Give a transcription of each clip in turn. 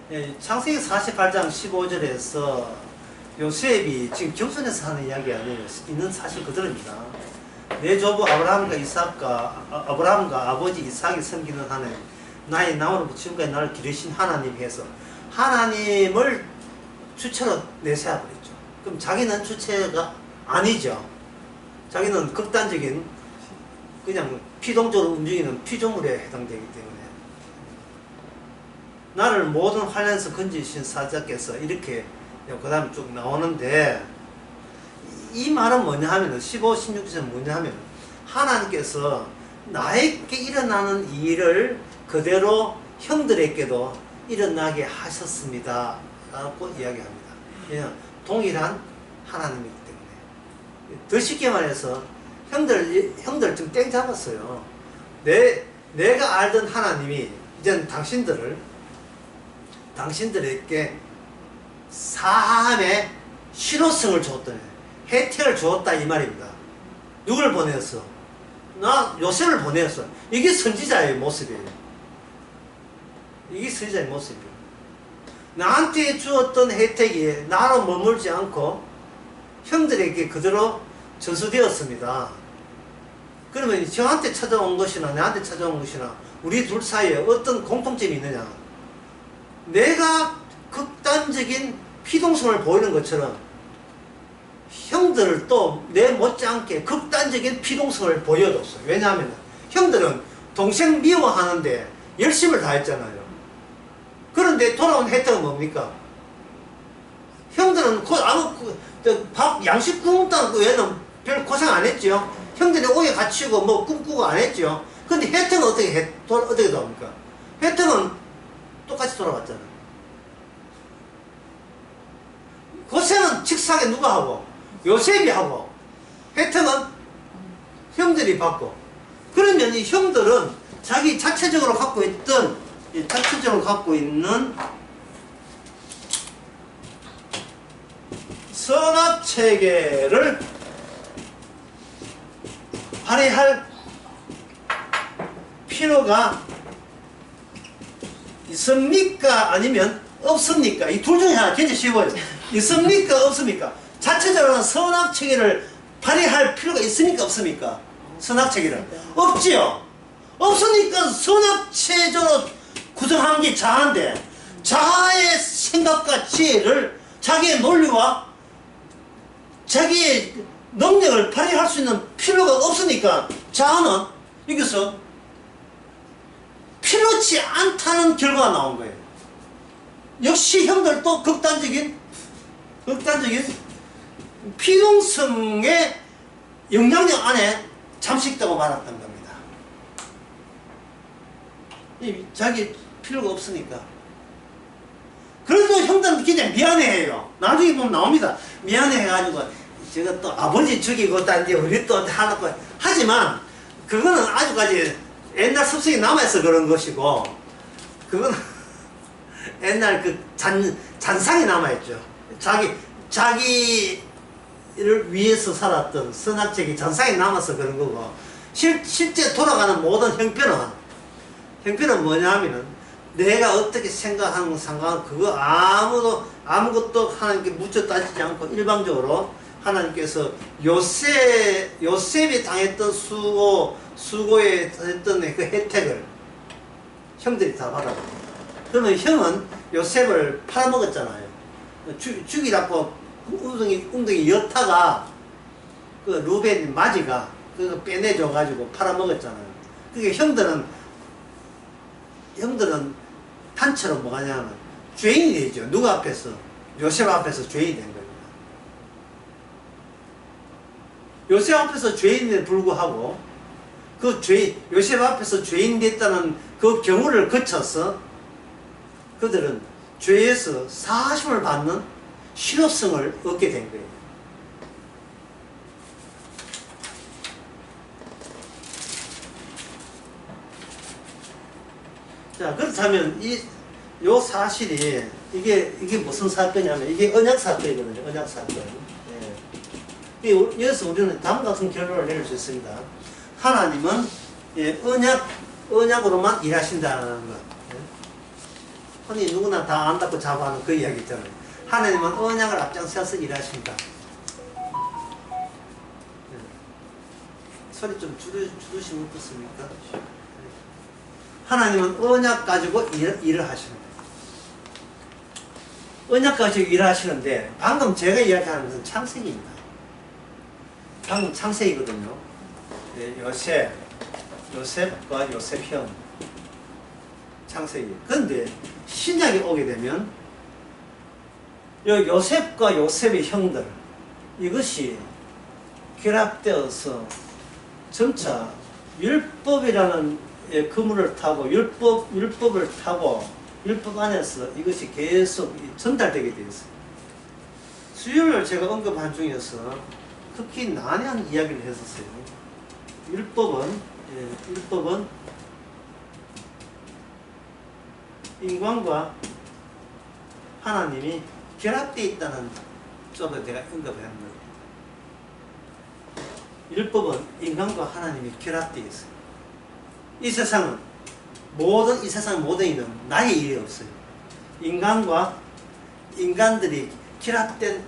예, 창세기 48장 15절에서 요셉이 지금 겸손해서 하는 이야기 아니에요. 있는 사실 그대로입니다. 내 조부 아브라함과 아버지 이삭이 섬기는 하나님, 나의 나무로부터 지금까지 나를 기르신 하나님이 해서 하나님을 주체로 내세워버렸죠. 그럼 자기는 주체가 아니죠. 자기는 극단적인 그냥 피동적으로 움직이는 피조물에 해당되기 때문에 나를 모든 환란에서 건지신 사자께서 이렇게 그 다음에 쭉 나오는데, 이 말은 뭐냐 하면은 15, 16절은 뭐냐 하면 하나님께서 나에게 일어나는 일을 그대로 형들에게도 일어나게 하셨습니다 라고 이야기합니다. 왜냐하면 동일한 하나님이기 때문에. 더 쉽게 말해서 형들 지금 땡 잡았어요. 내가 알던 하나님이 이제는 당신들에게 사함의 실효성을 줬더니 혜택을 주었다 이 말입니다. 누굴 보냈어? 나 요셉을 보냈어. 이게 선지자의 모습이에요. 이게 선지자의 모습이에요. 나한테 주었던 혜택이 나로 머물지 않고 형들에게 그대로 전수되었습니다. 그러면 저한테 찾아온 것이나 나한테 찾아온 것이나 우리 둘 사이에 어떤 공통점이 있느냐? 내가 극단적인 피동성을 보이는 것처럼 형들도 내 못지않게 극단적인 피동성을 보여줬어요. 왜냐하면 형들은 동생 미워하는데 열심을 다했잖아요. 그런데 돌아온 혜택은 뭡니까? 형들은 양식 굶었다는 그 외에는 별 고생 안 했죠. 형들이 오해 갖추고 뭐 꿈꾸고 안 했죠. 근데 혜택은 어떻게 나옵니까? 혜택은 똑같이 돌아갔잖아요. 고생은 직사하게 누가 하고? 요셉이 하고, 혜택은 형들이 받고. 그러면 이 형들은 자기 자체적으로 갖고 있는 선압체계를 발휘할 필요가 있습니까? 아니면 없습니까? 이 둘 중에 하나 굉장히 쉬워요. 있습니까? 없습니까? 자체적으로 선압체계를 발휘할 필요가 있습니까? 없습니까? 선압체계를. 없지요. 없으니까 선압체적으로 구성한 게 자아인데, 자아의 생각과 지혜를 자기의 논리와 자기의 능력을 발휘할 수 있는 필요가 없으니까 자아는 여기서 필요치 않다는 결과가 나온 거예요. 역시 형들도 극단적인 피동성의 영향력 안에 잠식되고 말았던 겁니다. 자기 필요가 없으니까. 그래도 형들은 굉장히 미안해해요. 나중에 보면 나옵니다. 미안해해가지고 제가 또 아버지 죽이고 딴데 우리 또 하려고 하지만 그거는 아직까지 옛날 습성이 남아있어 그런 것이고, 그거는 옛날 그 잔상이 남아있죠. 자기를 위해서 살았던 선악책이 잔상이 남아서 그런 거고, 실제 돌아가는 모든 형편은 뭐냐 하면은 내가 어떻게 생각하는 건 상관은 그거 아무것도 하나님께 묻혀 따지지 않고 일방적으로 하나님께서 요셉이 당했던 수고에 했던 그 혜택을 형들이 다 받아요. 그러면 형은 요셉을 팔아먹었잖아요. 죽이라고 웅덩이 여타가 그 루벤 마지가 그거 빼내줘가지고 팔아먹었잖아요. 그게 형들은 단체로 뭐가 냐면 죄인이 되죠. 누구 앞에서? 요셉 앞에서 죄인이 된 겁니다. 요셉 앞에서 죄인에 불구하고 요셉 앞에서 죄인 됐다는 그 경우를 거쳐서 그들은 죄에서 사하심을 받는 실효성을 얻게 된 거예요. 자, 그렇다면 요 사실이 이게 무슨 사건이냐면 이게 언약 사건이거든요. 언약 사건. 예. 여기서 우리는 다음과 같은 결론을 내릴 수 있습니다. 하나님은 언약으로만 일하신다는 것. 흔히 누구나 다 안다고 자부하는 그 이야기 있잖아요. 하나님은 언약을 앞장서서 일하신다. 소리 좀 줄이시면 어떻습니까? 하나님은 언약 가지고 일을 하시는 거예요. 언약 가지고 일을 하시는데 방금 제가 이야기하는 것은 창세기입니다. 방금 창세기거든요. 요셉과 요셉 형 창세기. 그런데 신약에 오게 되면 요셉과 요셉의 형들 이것이 결합되어서 점차 율법이라는 그물을 타고 율법을 타고 율법 안에서 이것이 계속 전달되게 되었어요. 수요일 제가 언급한 중에서 특히 난해한 이야기를 했었어요. 율법은 인간과 하나님이 결합되어 있다는 쪽을 내가 언급한 거예요. 율법은 인간과 하나님이 결합되어 있어요. 이 세상은 이 세상 모든 일은 나의 일이 없어요. 인간들이 결합된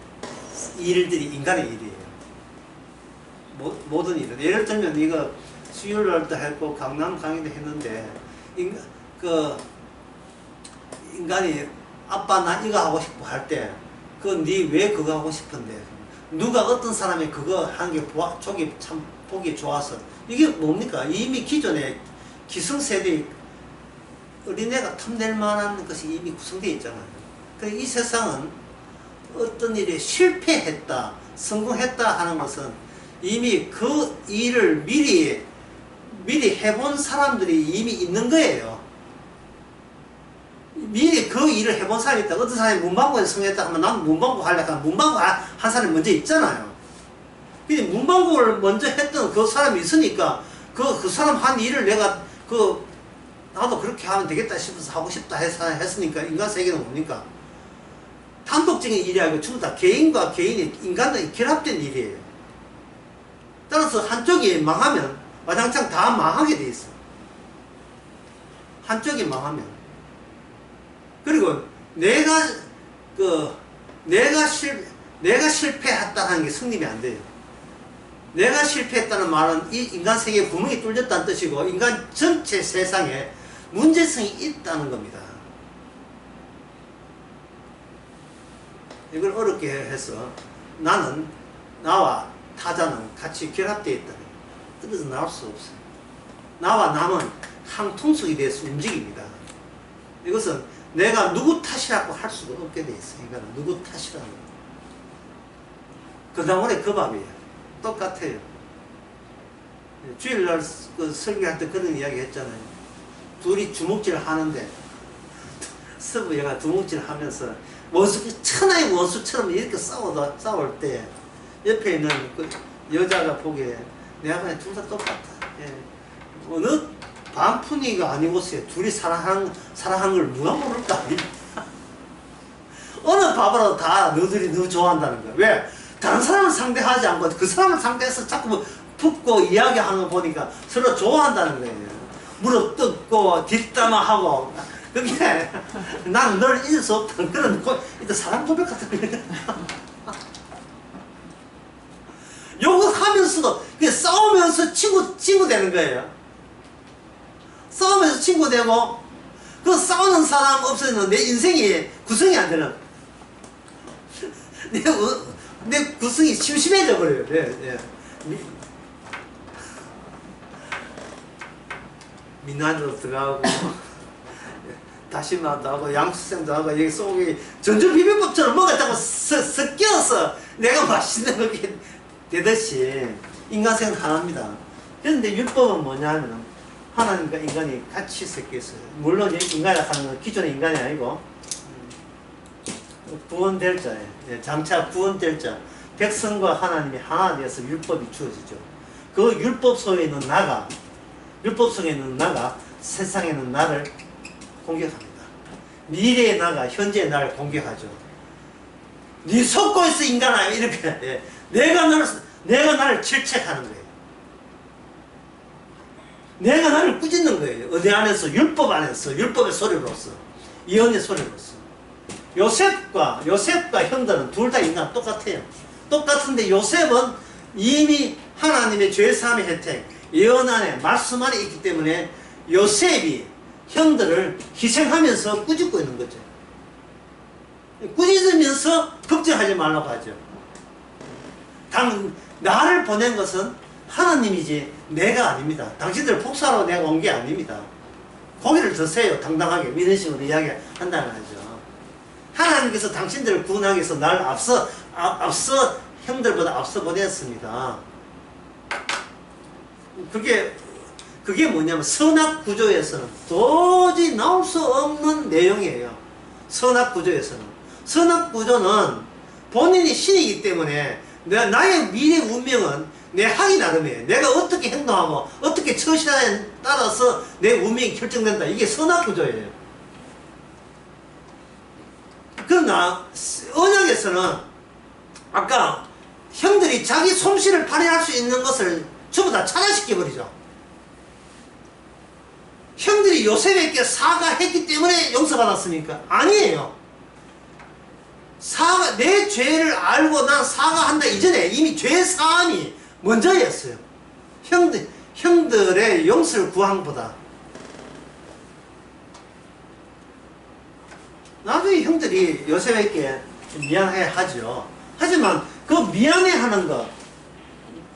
일들이 인간의 일이에요. 모든 일은. 예를 들면 이거 수요일날도 했고 강남 강의도 했는데 인간이 아빠 나 이거 하고 싶어 할 때 니 왜 그거 하고 싶은데 누가 어떤 사람이 그거 하는 게 저기 참 보기 좋아서 이게 뭡니까? 이미 기존에 기성세대의 어린애가 탐낼 만한 것이 이미 구성되어 있잖아요. 이 세상은 어떤 일에 실패했다, 성공했다 하는 것은 이미 그 일을 미리 해본 사람들이 이미 있는 거예요. 미리 그 일을 해본 사람이 있다. 어떤 사람이 문방구에서 성공했다 하면 난 문방구 하려고 하면 문방구 한 사람이 먼저 있잖아요. 근데 문방구를 먼저 했던 그 사람이 있으니까 그 사람 한 일을 내가 나도 그렇게 하면 되겠다 싶어서 하고 싶다 했으니까 인간 세계는 뭡니까? 단독적인 일이 아니고 전부 다 개인과 개인이 인간들이 결합된 일이에요. 따라서 한쪽이 망하면 와장창 다 망하게 돼 있어. 한쪽이 망하면. 그리고 내가 실패했다는 게 성립이 안 돼요. 내가 실패했다는 말은 이 인간 세계에 구멍이 뚫렸다는 뜻이고 인간 전체 세상에 문제성이 있다는 겁니다. 이걸 어렵게 해서 나와 타자는 같이 결합되어 있다는 거예요. 뜯어서 나올 수 없어요. 나와 남은 한 통속이 돼서 움직입니다. 이것은 내가 누구 탓이라고 할 수가 없게 돼 있어요. 이거는 누구 탓이라는 거. 그다음에 그 밥이에요. 똑같아요. 주일날 설교할 때 그런 이야기 했잖아요. 둘이 주먹질 하는데 서부애가 주먹질 하면서 천하의 원수처럼 이렇게 싸울 때 옆에 있는 그 여자가 보기에 내가 그냥 둘 다 똑같다. 예. 어느 반푼이가 아니고서야 둘이 사랑한 걸 누가 모를까? 어느 밥으로 다 너들이 너 좋아한다는 거야. 왜? 다른 사람을 상대하지 않고 그 사람을 상대해서 자꾸 붙고 이야기하는 거 보니까 서로 좋아한다는 거예요. 무릎 뜯고 뒷담화하고 그게 나는 널 잊을 수 없다는 그런 사랑 고백 같은 거. 요거 하면서도 싸우면서 친구 되는 거예요. 싸우면서 친구 되고 그 싸우는 사람 없으면 내 인생이 구성이 안 되는 내 구성이 심심해져 버려요. 예. 미나리도 들어가고 다시마도 하고 양수생도 하고 여기 속에 전주 비빔밥처럼 먹었다고 섞여서 내가 맛있는 거게 되듯이 인간생은 하나입니다. 그런데 율법은 뭐냐면 하나님과 인간이 같이 섞여 있어요. 물론 인간이라고 하는 건 기존의 인간이 아니고 구원될 자예요. 장차 구원될 자. 백성과 하나님이 하나 되어서 율법이 주어지죠. 그 율법 속에 있는 나가 세상에는 나를 공격합니다. 미래의 나가 현재의 나를 공격하죠. 네 속고 있어 인간아 이렇게 내가 나를 질책하는 거예요. 내가 나를 꾸짖는 거예요. 어디 안에서 율법 안에서 율법의 소리로서 예언의 소리를 듣습니다. 요셉과 형들은 둘 다 인간 똑같아요. 똑같은데 요셉은 이미 하나님의 죄사함의 혜택, 예언 안에, 말씀 안에 있기 때문에 요셉이 형들을 희생하면서 꾸짖고 있는 거죠. 꾸짖으면서 걱정하지 말라고 하죠. 나를 보낸 것은 하나님이지 내가 아닙니다. 당신들 복수하러 내가 온 게 아닙니다. 고기를 드세요. 당당하게. 이런 식으로 이야기한다는 거죠. 하나님께서 당신들을 구원하기 위해서 나를 앞서 형들보다 앞서 보냈습니다. 그게 뭐냐면 선악구조에서는 도저히 나올 수 없는 내용이에요. 선악구조에서는. 선악구조는 본인이 신이기 때문에 나의 미래 운명은 내 하기 나름이에요. 내가 어떻게 행동하고 어떻게 처신하에 따라서 내 운명이 결정된다. 이게 선악구조예요. 그러나 언약에서는 아까 형들이 자기 솜씨를 발휘할 수 있는 것을 전부 다 차단시켜버리죠. 형들이 요셉에게 사과했기 때문에 용서받았습니까? 아니에요. 내 죄를 알고 난 사과한다 이전에 이미 죄 사함이 먼저였어요. 형들의 용서를 구한 보다. 나중에 형들이 요셉에게 미안해 하죠. 하지만 그 미안해 하는 거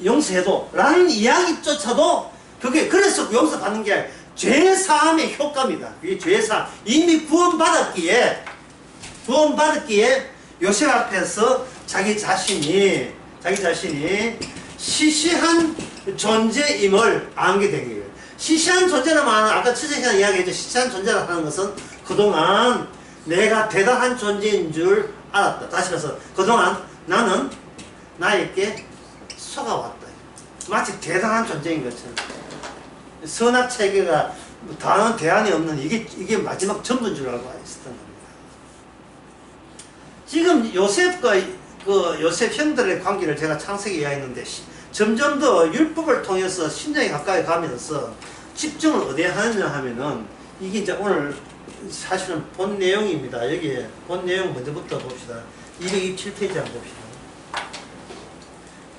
용서해도 라는 이야기조차도 그게 그래서 용서받는 게 죄사함의 효과입니다. 그게 죄사함. 이미 구원받았기에 요셉 앞에서 자기 자신이 시시한 존재임을 알게 된 거예요. 시시한 존재라면 아까 첫째 시간에 이야기했죠. 시시한 존재라는 것은 그동안 내가 대단한 존재인 줄 알았다. 다시 말해서 그동안 나는 나에게 속아왔다. 마치 대단한 존재인 것처럼. 선악체계가 다른 대안이 없는 이게 마지막 전부인 줄 알고 있었던 겁니다. 지금 요셉과 요셉 형들의 관계를 제가 창세기 이야기했는데 점점 더 율법을 통해서 신장에 가까이 가면서 집중을 어디에 하느냐 하면은 이게 이제 오늘 사실은 본 내용입니다. 여기 본 내용 먼저부터 봅시다. 227페이지 한번 봅시다.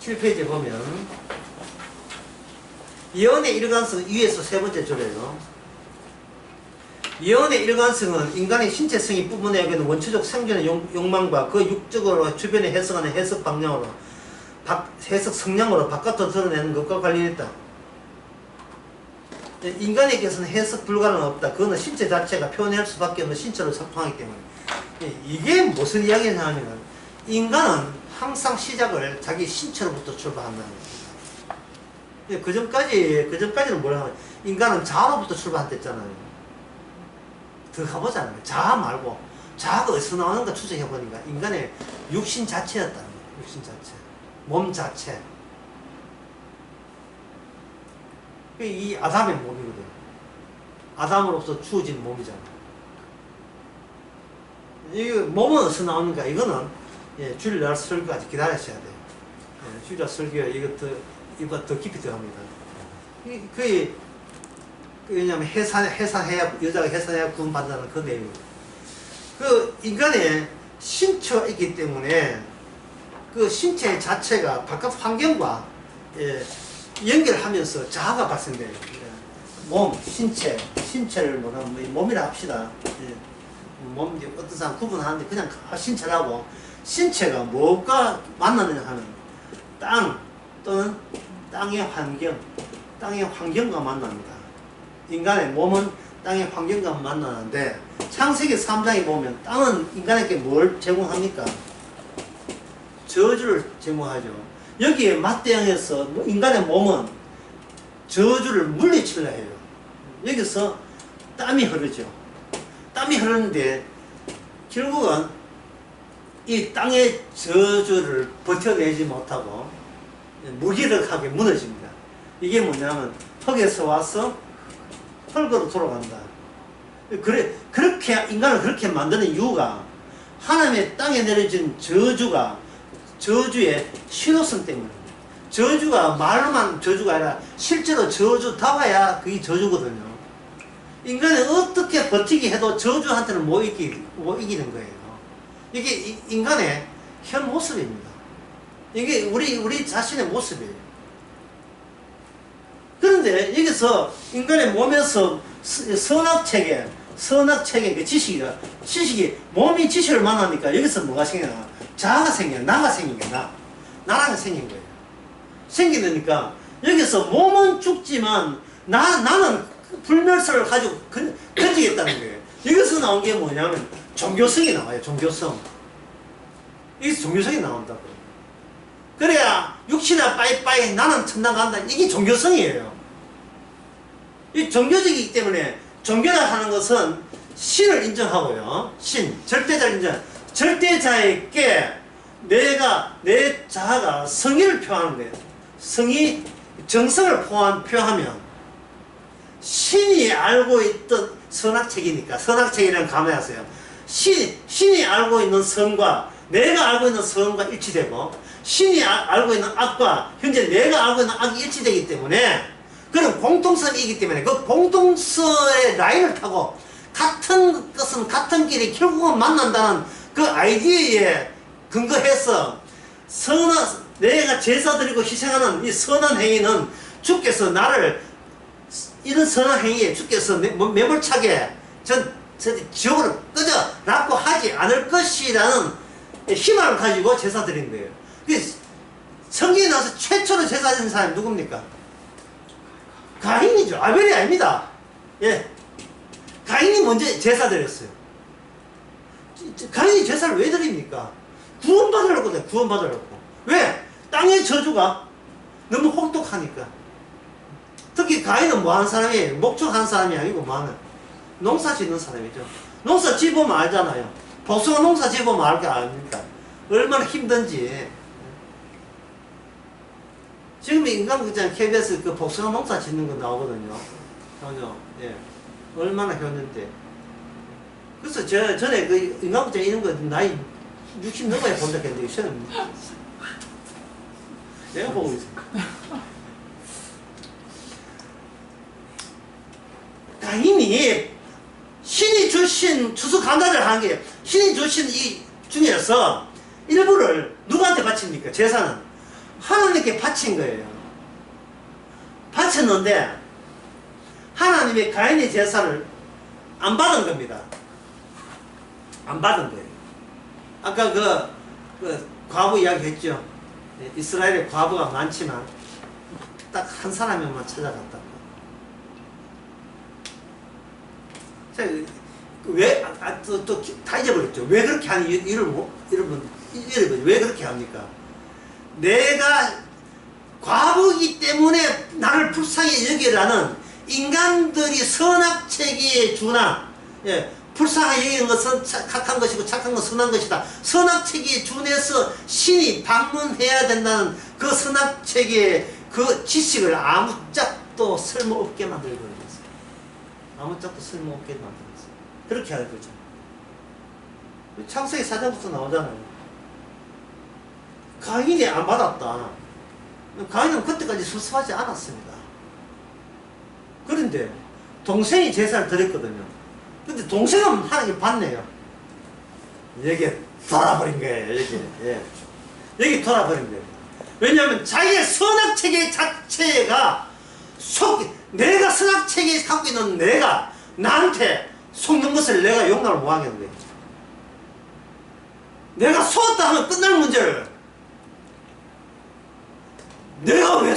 7페이지 보면 예언의 일관성 위에서 세 번째 줄이에요. 예언의 일관성은 인간의 신체성이 뿜어내야 하는 원초적 생존의 욕망과 그 육적으로 주변에 해석하는 해석 방향으로 해석 성향으로 바깥으로 드러내는 것과 관련했다. 인간에게서는 해석 불가는 없다. 그거는 신체 자체가 표현할 수밖에 없는 신체로 작동하기 때문에. 이게 무슨 이야기냐 하면 인간은 항상 시작을 자기 신체로부터 출발한다는 겁니다. 그전까지는 뭐라 하면 인간은 자아로부터 출발했잖아요. 더 가보잖아요. 자아 말고 자아가 어디서 나오는가 추적해보니까 인간의 육신 자체였다는 거예요. 육신 자체. 몸 자체. 이 아담의 몸이거든. 아담으로부터 주어진 몸이잖아. 이 몸은 어디서 나오는가? 이거는 주일날 설교까지 기다리셔야 돼요. 주일날 설교에 이거 더 깊이 들어갑니다. 왜냐면 해산해야, 여자가 해산해야 구원받는다는 그 내용입니다. 그 인간의 신체가 있기 때문에 그 신체 자체가 바깥 환경과 연결하면서 자아가 발생돼요. 몸, 신체를 뭐라면 몸이라 합시다. 몸, 어떤 사람 구분하는데 그냥 신체라고. 신체가 뭐가 만나느냐 하면 땅 또는 땅의 환경과 만납니다. 인간의 몸은 땅의 환경과 만나는데 창세기 3장에 보면 땅은 인간에게 뭘 제공합니까? 저주를 제공하죠. 여기에 맞대응해서 인간의 몸은 저주를 물리치려 해요. 여기서 땀이 흐르죠. 땀이 흐르는데 결국은 이 땅의 저주를 버텨내지 못하고 무기력하게 무너집니다. 이게 뭐냐면 흙에서 와서 흙으로 돌아간다. 그렇게 인간을 그렇게 만드는 이유가 하나님의 땅에 내려진 저주의 신호성 때문입니다. 저주가 말로만 저주가 아니라 실제로 저주다와야 그게 저주거든요. 인간이 어떻게 버티기 해도 저주한테는 못 이기는 거예요. 이게 인간의 현 모습입니다. 이게 우리 자신의 모습이에요. 그런데 여기서 인간의 몸에서 선악체계 그 지식이 몸이 지식을 만나니까 여기서 뭐가 생겨나? 자아가 생겨요. 나가 생긴 거야. 나라가 생긴 거예요. 생기니까 여기서 몸은 죽지만 나는 불멸설을 가지고 건지겠다는 거예요. 여기서 나온 게 뭐냐면 종교성이 나와요. 종교성. 여기서 종교성이 나온다고. 그래야 육신아 빠이빠이 나는 천당 간다. 이게 종교성이에요. 이 종교적이기 때문에 종교라 하는 것은 신을 인정하고요. 신, 절대자를 인정. 절대자에게 내 자아가 성의를 표하는 거예요. 성의, 정성을 표하면 신이 알고 있던 선악책이니까 선악책이라는 감안하세요. 신이 알고 있는 선과 내가 알고 있는 선과 일치되고 신이 알고 있는 악과 현재 내가 알고 있는 악이 일치되기 때문에 그런 공통성이기 때문에 그 공통성의 라인을 타고 같은 것은 같은 길이 결국은 만난다는 그 아이디어에 근거해서 내가 제사 드리고 희생하는 이 선한 행위는 주께서 나를 이런 선한 행위에 주께서 매몰차게 지옥으로 꺼져 놨고 하지 않을 것이라는 희망을 가지고 제사 드린 거예요. 성경에 나와서 최초로 제사 드린 사람이 누굽니까? 가인이죠. 아벨이 아닙니다. 예. 가인이 먼저 제사 드렸어요. 가인이 제사를 왜 드립니까? 구원받으려고 돼. 구원받으려고. 왜? 땅의 저주가 너무 혹독하니까. 특히 가인은 뭐 하는 사람이에요? 목축하는 사람이 아니고 뭐 하는? 농사 짓는 사람이죠. 농사 지어보면 알잖아요. 복숭아 농사 지어보면 알 거 아닙니까? 얼마나 힘든지. 지금 인간극장 KBS 그 복숭아 농사 짓는 거 나오거든요. 전혀. 예. 얼마나 효는데. 그래서 전에 그 인간극장 이런 거 나이 60 넘어야 본다 했는데, 저는 내가 보고 있어. 가인이 신이 주신 추수감사를 한 게 신이 주신 이 중에서 일부를 누구한테 바칩니까? 제사는 하나님께 바친 거예요. 바쳤는데 하나님이 가인의 제사를 안 받은 겁니다. 안 받은 거예요. 아까 그 과부 이야기 했죠. 이스라엘에 과부가 많지만 딱 한 사람만 찾아갔다. 왜, 또 다 잊어버렸죠. 왜 그렇게 하는 이유를 왜 그렇게 합니까? 내가 과부이기 때문에 나를 불쌍히 여기라는 인간들이 선악체계에 준한, 예, 불쌍하게 여기는 것은 착한 것이고 착한 것은 선한 것이다. 선악체계에 준해서 신이 방문해야 된다는 그 선악체계의 그 지식을 아무짝도 쓸모없게 만들어버렸어요. 아무짝도 쓸모없게 만들었어요. 그렇게 할 거죠. 창세기 4장부터 나오잖아요. 가인이 안 받았다. 가인은 그때까지 수습하지 않았습니다. 그런데 동생이 제사를 드렸거든요. 근데 동생은 하나님 받네요. 여기 돌아버린 거예요. 여기 돌아버린 거예요. 왜냐하면 자기의 선악체계 자체가 내가 선악체계에 갖고 있는 내가 나한테 속는 것을 내가 용납을 못 하겠는 거예요. 내가 속았다 하면 끝날 문제를 내가 왜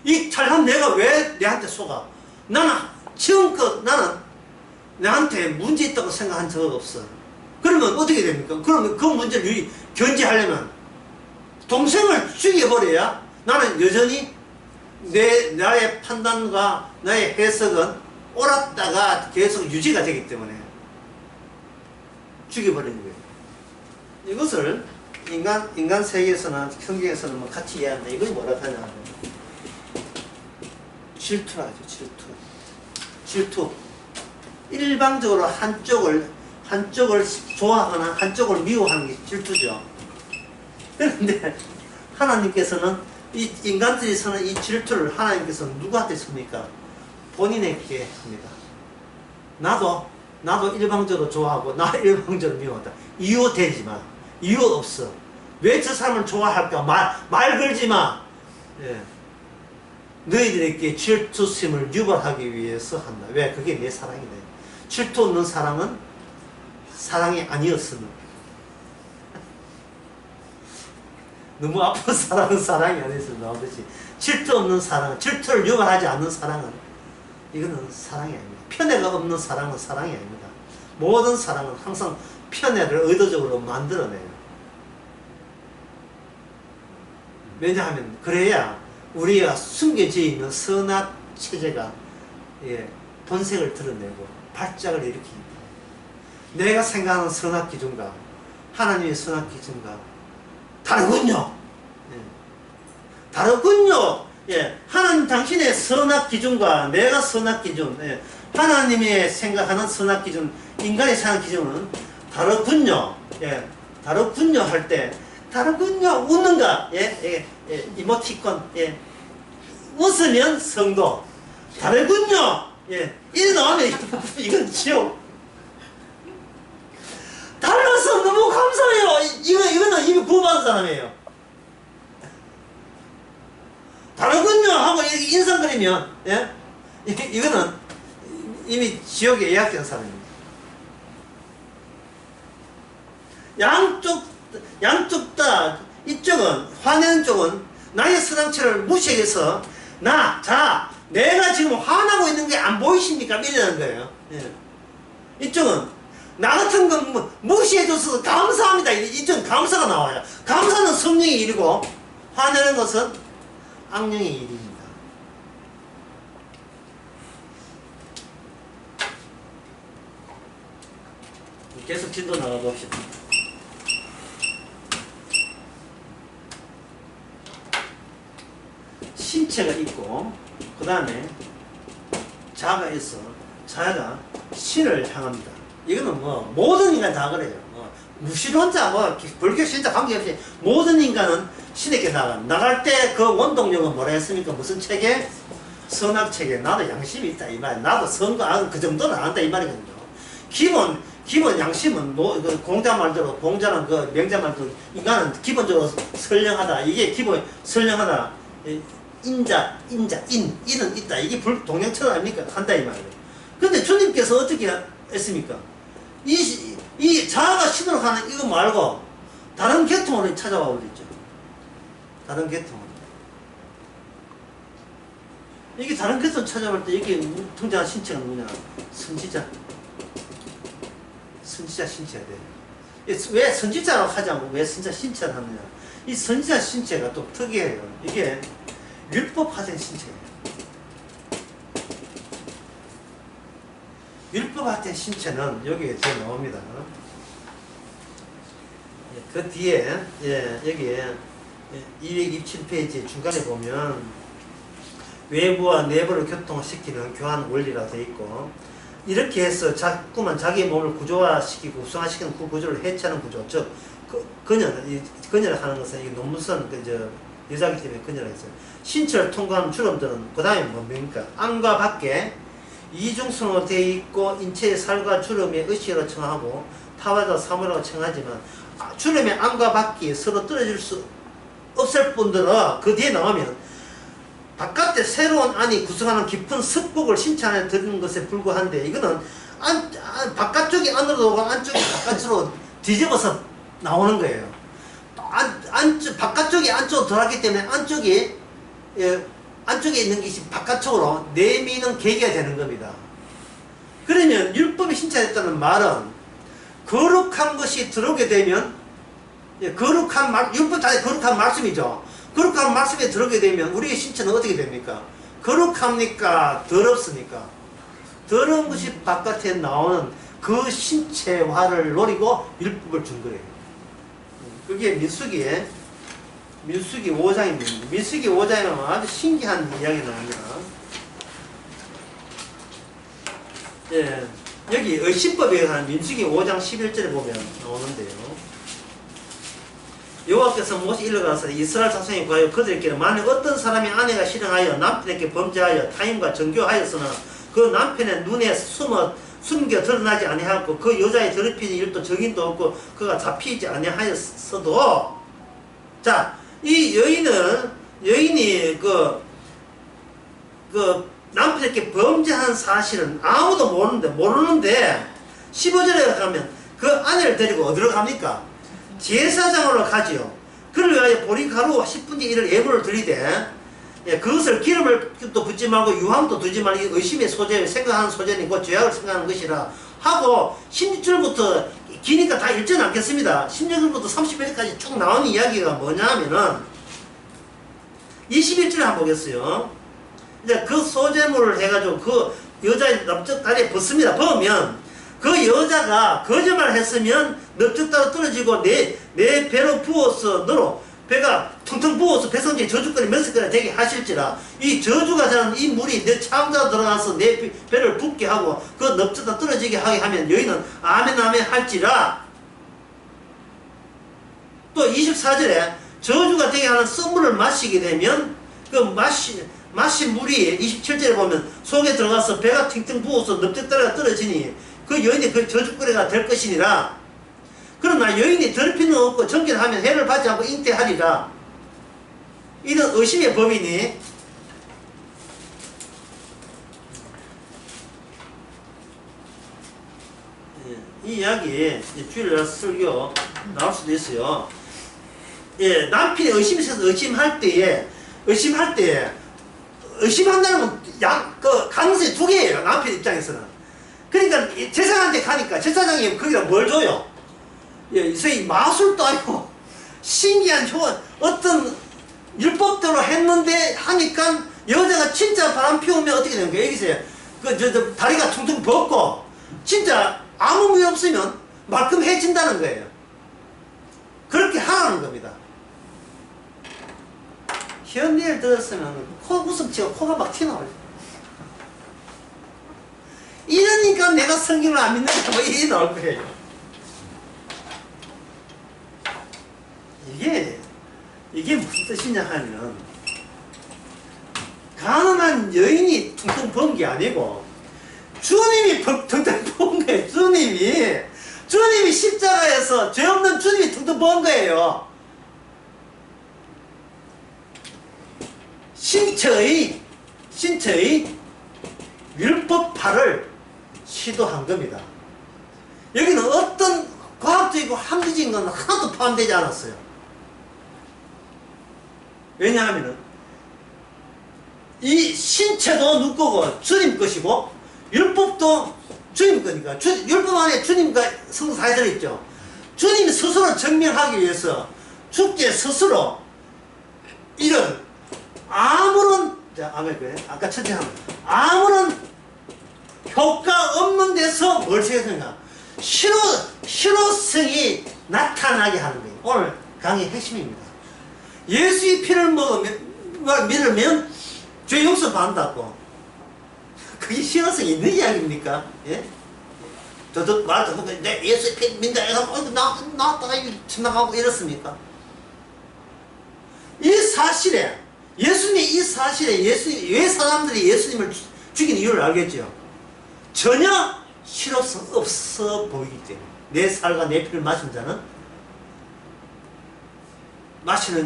이 잘난 내가 왜 내한테 속아? 나는 지금껏 나는 나한테 문제 있다고 생각한 적 없어. 그러면 어떻게 됩니까? 그러면 그 문제를 견제하려면 동생을 죽여버려야 나는 여전히 나의 판단과 나의 해석은 옳았다가 계속 유지가 되기 때문에 죽여버리는 거예요. 이것을 인간 세계에서는 성경에서는 뭐 같이 이해한다. 이걸 뭐라 하냐? 질투라 하죠. 질투. 일방적으로 한쪽을 좋아하거나 한쪽을 미워하는 게 질투죠. 그런데 하나님께서는 이 인간들이 서는 이 질투를 하나님께서는 누구한테 씁니까? 본인에게 씁니다. 나도 일방적으로 좋아하고 나 일방적으로 미워한다. 이유 되지 마. 이유 없어. 왜 저 사람을 좋아할까? 말 걸지 마. 예. 너희들에게 질투심을 유발하기 위해서 한다. 왜? 그게 내 사랑이다. 질투 없는 사랑은 사랑이 아니었으면. 너무 아픈 사랑은 사랑이 아니었으면 나오듯이 질투 없는 사랑은, 질투를 유발하지 않는 사랑은 이거는 사랑이 아닙니다. 편애가 없는 사랑은 사랑이 아닙니다. 모든 사랑은 항상 편애를 의도적으로 만들어내요. 왜냐하면 그래야 우리가 숨겨져 있는 선악 체제가 본색을 드러내고 발작을 일으킵니다. 내가 생각하는 선악 기준과 하나님의 선악 기준과 다르군요. 다르군요. 하나님 당신의 선악 기준과 내가 선악 기준, 하나님의 생각하는 선악 기준, 인간의 선악 기준은 다르군요. 다르군요 할 때 다르군요. 웃는가? 이모티콘. 웃으면 성도. 다르군요. 이래 나오면 이건 지옥. 달라서 너무 감사해요. 이거는 이미 구원받은 사람이에요. 다르군요 하고 인상 그리면, 이거는 이미 지옥에 예약된 사람입니다. 양쪽 다, 이쪽은, 화내는 쪽은 나의 선악체를 무시해서 내가 지금 화나고 있는 게 안 보이십니까? 이러는 거예요. 이쪽은 나 같은 건 무시해줘서 감사합니다. 이쪽은 감사가 나와요. 감사는 성령의 일이고 화내는 것은 악령의 일입니다. 계속 진도 나가봅시다. 신체가 있고 그 다음에 자아가 있어. 자아가 신을 향합니다. 이거는 모든 인간 다 그래요. 무신론자 불교 신자 관계없이 모든 인간은 신에게 나갈 때 그 원동력은 뭐라 했습니까? 무슨 체계? 선악 체계. 나도 양심이 있다 이 말. 나도 선거 그 정도는 안 한다 이 말이거든요. 기본 양심은 공자 말대로, 공자는 그 명자 말대로 인간은 기본적으로 선량하다. 이게 기본 선량하다. 인은 있다. 이게 동양철 아닙니까? 한다 이 말이에요. 근데 주님께서 어떻게 했습니까? 이 자아가 신으로 가는 이거 말고 다른 계통으로 찾아와 버렸죠. 다른 계통으로. 이게 다른 계통 찾아올 때 이게 등장한 신체가 누구냐? 선지자. 선지자 신체가 돼요. 왜 선지자라고 하지 않고 왜 선지자 신체를 하느냐? 이 선지자 신체가 또 특이해요. 이게 율법화된 신체예요. 율법화된 신체는 여기에 제 나옵니다. 그 뒤에 여기에 227페이지 중간에 보면 외부와 내부를 교통시키는 교환 원리라 되어 있고, 이렇게 해서 자꾸만 자기의 몸을 구조화시키고 구성화시키는 그 구조를 해체하는 구조, 즉 근혈을 하는 것은 이 논문선 여자기 때문에 근혈을 했어요. 신체를 통과하는 주름들은 그 다음에 뭡니까? 안과 밖에 이중성으로 되어 있고 인체의 살과 주름의 의식으로 청하고 타와다 사물이라고 청하지만 주름의 안과 밖이 서로 떨어질 수 없을 뿐더러 그 뒤에 나오면 바깥에 새로운 안이 구성하는 깊은 습곡을 신체 안에 들이는 것에 불과한데, 이거는 바깥쪽이 안으로 오고 안쪽이 바깥으로 뒤집어서 나오는 거예요. 바깥쪽이 안쪽으로 들어갔기 때문에 안쪽에 있는 것이 바깥쪽으로 내미는 계기가 되는 겁니다. 그러면 율법이 신체됐다는 말은 거룩한 것이 들어오게 되면, 율법 자체 거룩한 말씀이죠. 거룩한 말씀에 들어오게 되면 우리의 신체는 어떻게 됩니까? 거룩합니까? 더럽습니까? 더러운 것이 바깥에 나오는 그 신체화를 노리고 율법을 준 거예요. 그게 민수기 5장입니다. 민수기 5장에 보면 아주 신기한 이야기가 나옵니다. 여기 의심법에 관한 민수기 5장 11절에 보면 나오는데요. 여호와께서 모세 일러가서 이스라엘 자손에 구하여 그들에게 만약 어떤 사람이 아내가 실행하여 남편에게 범죄하여 타인과 정교하였으나 그 남편의 눈에 숨겨 드러나지 아니하고 그 여자의 더럽히는 일도 정인도 없고 그가 잡히지 아니하였어도 자, 이 여인이 남편에게 범죄한 사실은 아무도 모르는데 15절에 가면 그 아내를 데리고 어디로 갑니까? 제사장으로 가지요. 그를 위하여 보리가루 10분의 1을 예물을 드리되 그것을 기름을 또 붓지 말고 유황도 두지 말고 의심의 소재, 생각하는 소재는 그 죄악을 생각하는 것이라 하고 16절부터 기니까 다 읽지는 않겠습니다. 16절부터 30절까지 쭉 나오는 이야기가 뭐냐 하면은 21절에 한번 보겠어요. 이제 그 소재물을 해가지고 그 여자의 넓적다리에 벗습니다. 벗으면 그 여자가 거짓말을 했으면 넓적다리로 떨어지고 내 배로 부어서 너로 배가 퉁퉁 부어서 배성지 저주거리 면색거리 되게 하실지라 이 저주가 자는 이 물이 내 창자로 들어가서 내 배를 붓게 하고 그 넓적다 떨어지게 하게 하면 여인은 아멘 아멘 할지라. 또 24절에 저주가 되게 하는 썩물을 마시게 되면 그 마신 물이 27절에 보면 속에 들어가서 배가 팅팅 부어서 넓적다리가 떨어지니 그 여인이 그 저주거리가 될 것이니라. 그러나 여인이 더럽히는 없고 정결하면 해를 받지 않고 잉태하리라. 이는 의심의 법이니 이 이야기 주일날 설교 나올 수도 있어요. 예, 남편이 의심할 때에 의심한다는 건 가능성이 두 개예요. 남편 입장에서는. 그러니까 제사장한테 가니까 제사장이 거기다 뭘 줘요? 예, 이 마술도 아니고 신기한 어떤 율법대로 했는데 하니까 여자가 진짜 바람 피우면 어떻게 되는 거예요? 여기서 다리가 퉁퉁 벗고 진짜 아무 무리 없으면 말끔해진다는 거예요. 그렇게 하라는 겁니다. 현대를 들었으면 코 구석지가 코가 막 튀어나와요. 이러니까 내가 성경을 안 믿는다 뭐 이게 나올 거예요. 이게 무슨 뜻이냐 하면 가난한 여인이 퉁퉁 부은 게 아니고 주님이 퉁퉁 부은 거예요. 주님이 십자가에서 죄 없는 주님이 퉁퉁 부은 거예요. 신체의 율법화를 시도한 겁니다. 여기는 어떤 과학적이고 합리적인 건 하나도 포함되지 않았어요. 왜냐하면 이 신체도 누구 거고 주님 것이고 율법도 주님 거니까 율법 안에 주님과 성도 다 들어있죠. 주님 스스로 증명하기 위해서 주께 스스로 이런 아무런 아까 첫째 하면 아무런 효과 없는 데서 뭘 செய்었는가? 실효성이 나타나게 하는 거예요. 오늘 강의 핵심입니다. 예수의 피를 믿으면 죄 용서 받는다고. 그게 실효성이 있는 이야기입니까? 예? 저도 말도 내 예수의 피 믿는다 해서 나왔다가 지나가고 이렇습니까? 이 사실에 왜 사람들이 예수님을 죽인 이유를 알겠죠? 전혀 실효성 없어 보이기 때문에 내 살과 내 피를 마시는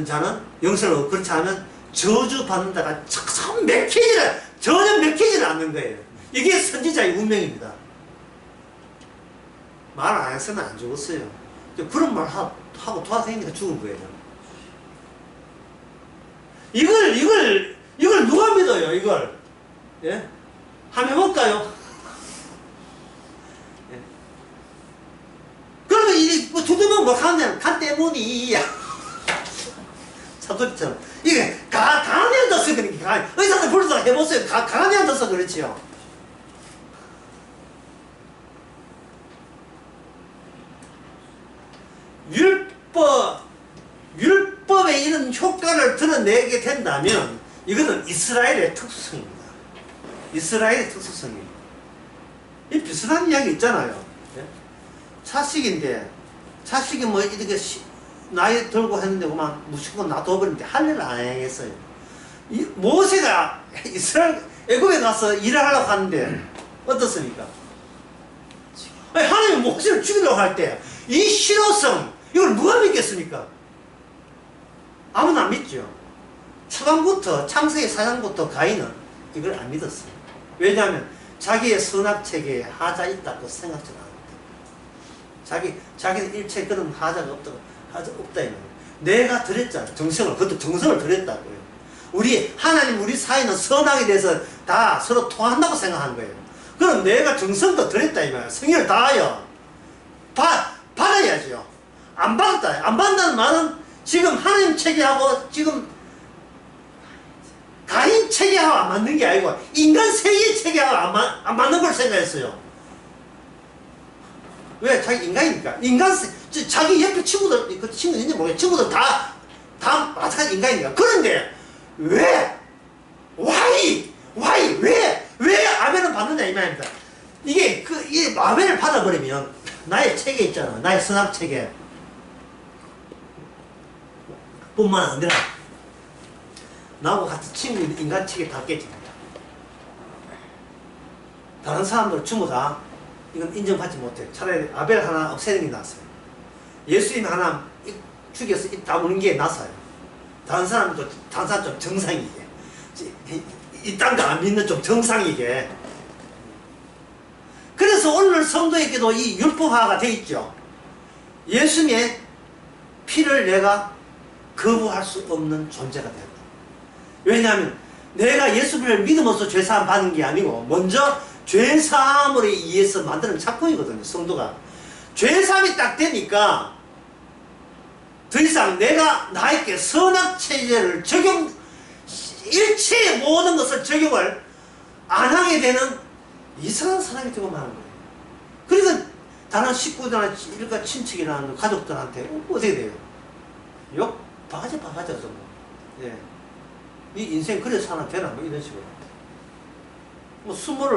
자는 영생을 얻고 그렇지 않으면 저주받는다가 전혀 맥히지를 않는 거예요. 이게 선지자의 운명입니다. 말 안 해서는 안 죽었어요. 그런 말 하고 도와다니니까 죽은 거예요. 이걸 누가 믿어요, 이걸? 예? 한번 해볼까요? 예. 그러면 뭐 두드면 뭐 하면 간 때문이야. 사도리처럼. 이게 강한 애 둬서 그러니까. 의사들 불러서 해보세요. 강한 애 둬서 그렇지요. 율법에 이런 효과를 드러내게 된다면 이거는 이스라엘의 특수성입니다. 이스라엘의 특수성입니다. 이 비슷한 이야기 있잖아요. 예? 차식이 뭐 이렇게 나이 들고 했는데 그만 무식고 놔둬버리는데 할 일을 안 했어요. 모세가 애굽에 가서 일을 하려고 하는데 어떻습니까? 아니, 하나님이 모세를 죽이려고 할 때 이 실효성 이걸 누가 믿겠습니까? 아무도 안 믿죠. 초반부터 창세기 사장부터 가인은 이걸 안 믿었어요. 왜냐하면 자기의 선악체계에 하자 있다고 생각지 않았다. 자기는 일체 그런 하자가 없다 이거예요. 내가 드렸잖아. 정성을, 그것도 정성을 드렸다고요. 하나님 우리 사이는 선악에 대해서 다 서로 통한다고 생각하는 거예요. 그럼 내가 정성도 드렸다 이 말이야. 성의를 다하여 받아야죠. 안 받았다. 안 받는다는 말은 지금 하나님 체계하고 지금 가인 체계하고 안 맞는 게 아니고 인간 세계 체계하고 안 맞는 걸 생각했어요. 왜? 자기 인간이니까. 자기 옆에 친구들, 그 친구 있는지 모르겠어요. 친구들 다 마찬가지 인간이니까. 그런데 왜? 왜 아벨은 받느냐 이 말입니다. 이 아벨을 받아버리면 나의 체계 있잖아. 나의 선악 체계 뿐만 아니라 나하고 같은 친구 인간 체계 다 깨집니다. 다른 사람들 전부 다 이건 인정받지 못해. 차라리 아벨 하나 없애는 게 낫어요. 예수님 하나 죽여서 입 다무는 게 낫어요. 다른 사람 좀 정상이게. 이딴 거 안 믿는 좀 정상이게. 그래서 오늘 성도에게도 이 율법화가 되어 있죠. 예수님의 피를 내가 거부할 수 없는 존재가 된다. 왜냐하면 내가 예수를 믿음으로써 죄사함 받는 게 아니고 먼저 죄사함으로 의해서 만드는 작품이거든요. 성도가 죄사함이 딱 되니까 더 이상 내가 나에게 선악체제를 일체의 모든 것을 적용을 안 하게 되는 이상한 사람이 되고 마는 거예요. 그러니까 다른 식구들이나 일가 친척이나 가족들한테 어떻게 돼요? 욕 바가지 정도. 예. 이 인생 그래 사나 되나 뭐 이런 식으로. 뭐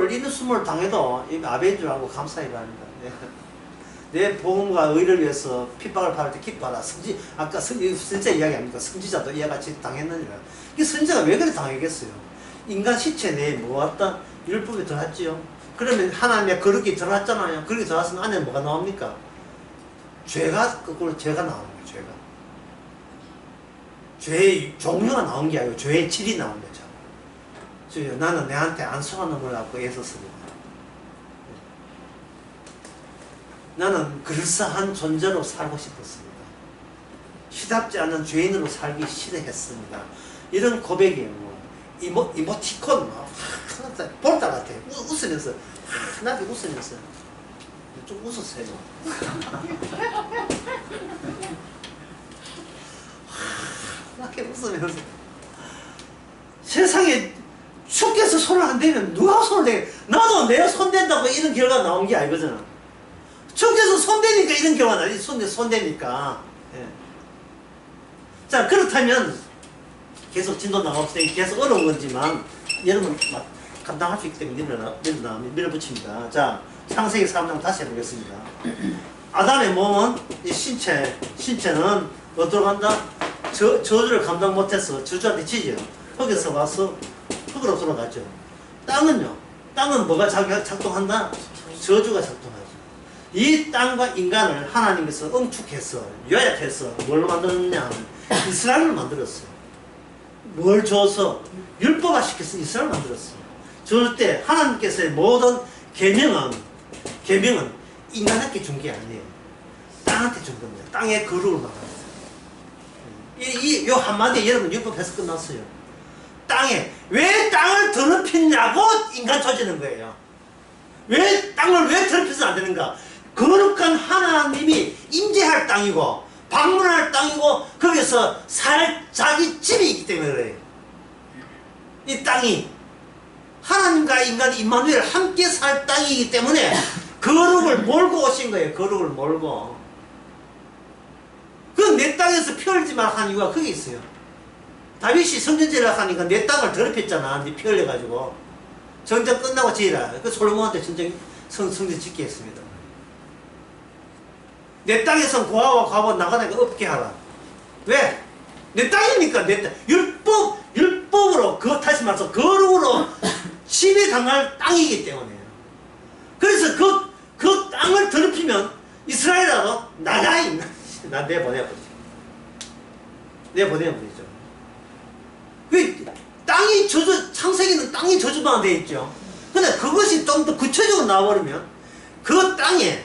있는 수모를 당해도 아베인 줄 알고 감사히 바랍니다. 예. 내 복음과 의를 위해서 핍박을 받을 때 기뻐하라. 아까 선지자 이야기 아닙니까? 선지자도 이와 같이 당했느니라. 이 선지자가 왜 그래 당하겠어요? 인간 시체 내에 뭐왔다? 율법이 들어왔지요. 그러면 하나님의 거룩이 들어왔잖아요. 거룩이 들어왔으면 안에 뭐가 나옵니까? 거꾸로 죄가 나오는 거예요. 죄의 종류가 나온 게 아니고 죄의 질이 나온 거죠. 나는 내한테 안속한 놈을 갖고 애썼습니다. 나는 그럴싸한 존재로 살고 싶었습니다. 시답지 않는 죄인으로 살기 싫어했습니다. 이런 고백이에요. 이모티콘 볼다 같아. 웃으면서 나한테 웃으면서 좀 웃었어요. 이렇게 웃으면서 세상에 주께서 손을 안 대면 누가 손을 대? 나도 내가 손 댄다고 이런 결과가 나온 게 아니거든. 주께서 손 대니까 이런 결과가 나지. 손 대니까. 예. 자, 그렇다면 계속 진도 나가없으니 계속 어려운 건지만 여러분 감당할 수 있기 때문에 밀어붙입니다. 자, 창세기 3장 다시 해보겠습니다. 아담의 몸은 이 신체는 어디로 간다? 저주를 감당 못해서 저주한테 지죠. 흙에서 와서 흙으로 돌아가죠. 땅은 뭐가 작동한다? 저주가 작동하죠. 이 땅과 인간을 하나님께서 응축해서 요약해서 뭘로 만들었냐 하면 이스라엘을 만들었어요. 뭘 줘서 율법화시켜서 이스라엘을 만들었어요. 줄 때 하나님께서의 모든 계명은 인간에게 준 게 아니에요. 땅한테 준 겁니다. 땅의 거룩을 말합니다. 요 한마디에 여러분 율법에서 끝났어요. 왜 땅을 더럽히냐고 인간 조지는 거예요. 왜 땅을 왜 더럽혀서는 안 되는가? 거룩한 하나님이 임재할 땅이고 방문할 땅이고 거기서 자기 집이 있기 때문에 그래요. 이 땅이 하나님과 인간이 임마누엘 함께 살 땅이기 때문에 거룩을 몰고 오신 거예요. 거룩을 몰고. 그 내 땅에서 피 흘리지 말라 하는 이유가 그게 있어요. 다윗이 성전제를 하니까 내 땅을 더럽혔잖아. 네 피 흘려가지고. 전쟁 끝나고 지으라. 그 솔로몬한테 성전 짓게 했습니다. 내 땅에서 고아와 과부 나가다니까 없게 하라. 왜? 내 땅이니까 내 땅. 율법으로, 다시 말해서 거룩으로 침해 당할 땅이기 때문에. 그래서 그 땅을 더럽히면 이스라엘이라도 나가이 나 내보내버리죠. 내보내버리죠. 그 땅이 창세기는 땅이 저주만 되어 있죠. 근데 그것이 좀 더 구체적으로 나와버리면 그 땅에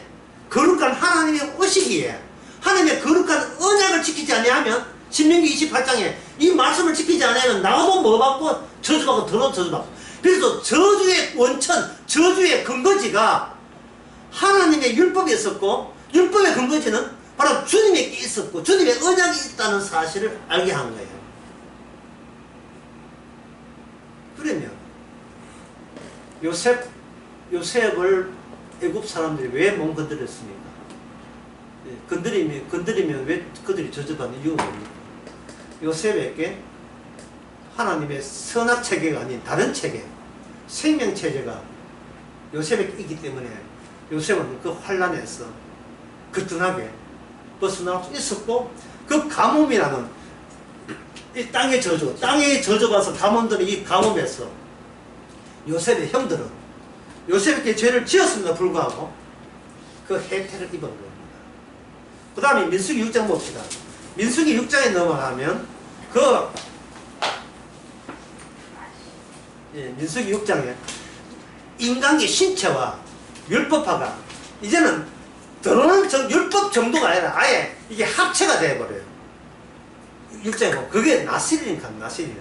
거룩한 하나님의 의식이에 하나님의 거룩한 언약을 지키지 아니하면 신명기 28장에 이 말씀을 지키지 않으면 나도 뭐 받고 저주받고 더러운 저주받고. 그래서 저주의 원천, 저주의 근거지가 하나님의 율법이 있었고 율법의 근거지는 바로 주님에게 있었고 주님의 언약이 있다는 사실을 알게 한 거예요. 그러면 요셉을 애굽 사람들이 왜 못 건드렸습니까? 건드리면 왜 그들이 저주받는 이유가 뭡니까? 요셉에게 하나님의 선악체계가 아닌 다른 체계, 생명체제가 요셉에게 있기 때문에 요셉은 그 환란에서 거뜬하게 벗어나올 수 있었고, 그 가뭄이라는 이 땅의 저주가서 가뭄들은 이 가뭄에서 요셉의 형들은 요셉에게 죄를 지었음에도 불구하고 그 혜택을 입은 겁니다. 그 다음에 민수기 6장 봅시다. 민수기 6장에 넘어가면 민수기 6장에 인간의 신체와 율법화가 이제는 드러난 율법 정도가 아니라 아예 이게 합체가 되어버려요. 6장에 보면 그게 나시린이 간 나시린.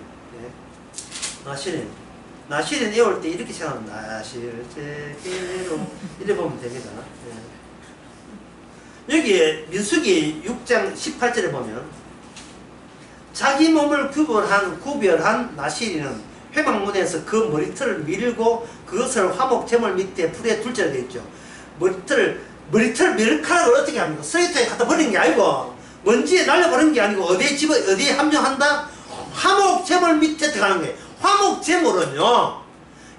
나시린 외울 때 이렇게 생각하면 나실제기로 이래 보면 됩니다. 여기에 민수기 6장 18절에 보면 자기 몸을 구별한 나시린은 회막문에서 그 머리털을 밀고 그것을 화목제물 밑에 불에 둘째로 되어 있죠. 머리털 머리카락을 어떻게 합니까? 쓰레기통에 갖다 버리는 게 아니고 먼지에 날려버리는 게 아니고 어디에 함정한다? 화목제물 밑에 들어가는 거예요. 화목제물은요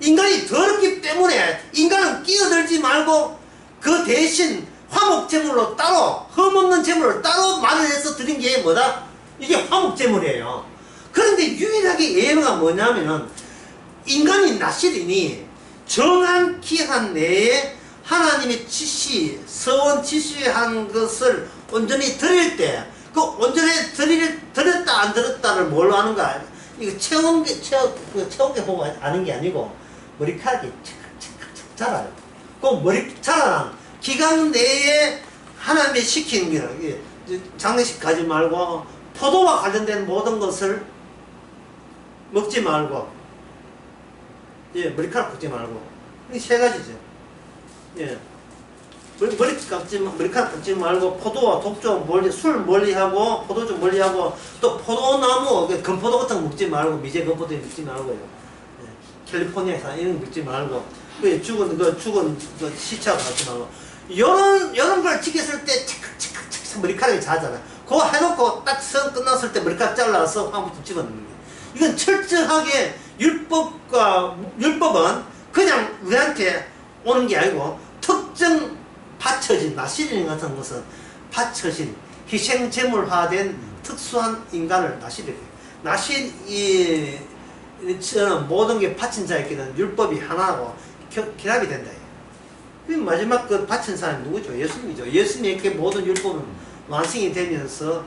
인간이 더럽기 때문에 인간은 끼어들지 말고 그 대신 화목제물로 따로 흠없는 제물을 따로 마련해서 드린 게 뭐다? 이게 화목제물이에요. 그런데 유일하게 예외가 뭐냐면은 인간인 나시린이 정한 기한 내에 하나님의 서원 지시한 것을 온전히 드릴 때 그 온전히 드렸다 안 드렸다를 뭘로 하는가? 이거 체온계 보고 아는 게 아니고 머리카락이 착착착 자라요. 그 자라는 기간 내에 하나님이 시키는 게 장례식 가지 말고 포도와 관련된 모든 것을 먹지 말고 머리카락 깎지 말고 이 세 가지죠. 머리카락 깎지 말고 포도와 독주 술 멀리하고 포도 좀 멀리하고 또 포도나무 건포도 같은 거 먹지 말고 미제 건포도 먹지 말고요. 캘리포니아에서 이런 거 먹지 말고 죽은 시체하고 먹지 말고 이런 걸 지켰을 때 착착착착 머리카락이 자잖아. 그거 해놓고 딱 선 끝났을 때 머리카락 잘라서 화목좀 집어넣는 거예요. 이건 철저하게 율법은 그냥 우리한테 오는 게 아니고 특정 바쳐진 나시린 같은 것은 바쳐진 희생제물화된 특수한 인간을 나시리래요. 나시린처럼 모든 게 바친 자에게는 율법이 하나고 결합이 된다. 마지막 그 바친 사람이 누구죠? 예수님이죠. 예수님에게 모든 율법은 완성이 되면서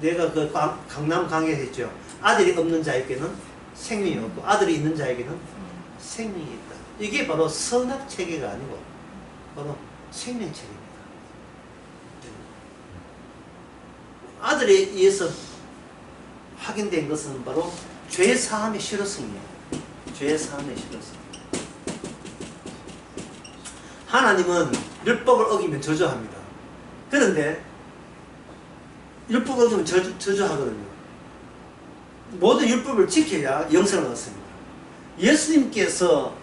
내가 그 강남 강의에 했죠. 아들이 없는 자에게는 생명이 없고 아들이 있는 자에게는 생명이 있다. 이게 바로 선악체계가 아니고 바로 생명체계입니다. 아들에 의해서 확인된 것은 바로 죄사함의 실효성이에요. 죄사함의 실효성. 하나님은 율법을 어기면 저주합니다. 그런데 율법을 어기면 저주하거든요. 모든 율법을 지켜야 영생을 얻습니다. 예수님께서